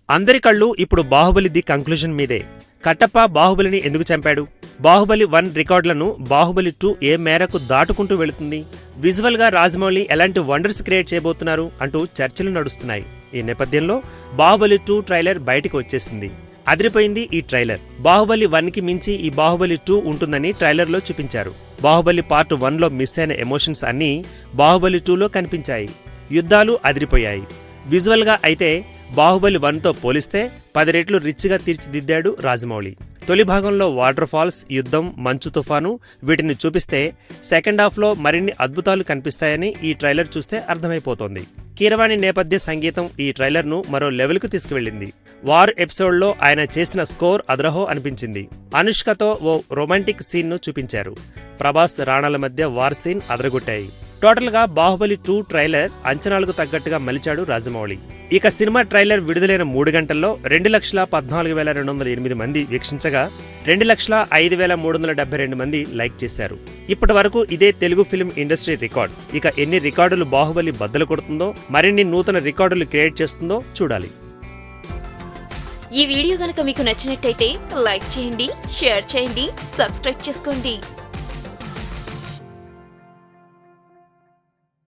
అందరి కళ్ళు ఇప్పుడు బాహుబలి ది కంక్లూజన్ మీదే. కట్టప్ప బాహుబలిని ఎందుకు చంపాడు? బాహుబలి 1 రికార్డులను బాహుబలి 2 ఏ మేరకు దాటుకుంటూ వెళుతుంది? విజువల్ గా రాజమౌళి ఎలాంటి వండర్స్ క్రియేట్ చేయబోతున్నారు అంటూ చర్చలు నడుస్తున్నాయి. ఈ నేపథ్యంలో బాహుబలి 2 ట్రైలర్ బయటికి వచ్చేసింది. అదిరిపోయింది ఈ ట్రైలర్. బాహుబలి 1కి మించి ఈ బాహుబలి 2 ఉంటుందని ట్రైలర్లో చూపించారు. బాహుబలి పార్ట్ 1లో మిస్ అయిన ఎమోషన్స్ అన్నీ బాహుబలి 2లో కనిపించాయి. యుద్ధాలు అదిరిపోయాయి. విజువల్ గా అయితే బాహుబలి 1తో పోలిస్తే 10 రెట్లు రిచ్గా తీర్చిదిద్దాడు రాజమౌళి. తొలి భాగంలో వాటర్ ఫాల్స్, యుద్ధం, మంచు తుఫాను వీటిని చూపిస్తే సెకండ్ హాఫ్లో మరిన్ని అద్భుతాలు కనిపిస్తాయని ఈ ట్రైలర్ చూస్తే అర్థమైపోతోంది. కీరవాణి నేపథ్య సంగీతం ఈ ట్రైలర్ను మరో లెవెల్కు తీసుకువెళ్లింది. వార్ ఎపిసోడ్లో ఆయన చేసిన స్కోర్ అదరహో అనిపించింది. అనుష్కతో ఓ రొమాంటిక్ సీన్ను చూపించారు. ప్రభాస్, రాణాల మధ్య వార్ సీన్ అదరగొట్టాయి. టోటల్గా బాహుబలి 2 ట్రైలర్ అంచనాలకు తగ్గట్టుగా మలిచాడు రాజమౌళి. ఇక సినిమా ట్రైలర్ విడుదలైన 3 గంటల్లో 2,14,208 మంది వీక్షించగా 2,05,372 మంది లైక్ చేశారు. ఇప్పటి వరకు ఇదే తెలుగు ఫిల్మ్ ఇండస్ట్రీ రికార్డ్. ఇక ఎన్ని రికార్డులు బాహుబలి బద్దలు కొడుతుందో, మరిన్ని నూతన రికార్డులు క్రియేట్ చేస్తుందో చూడాలి. ఈ వీడియో గనక మీకు నచ్చినట్టయితే లైక్ చేయండి, షేర్ చేయండి, సబ్స్క్రైబ్ చేసుకోండి.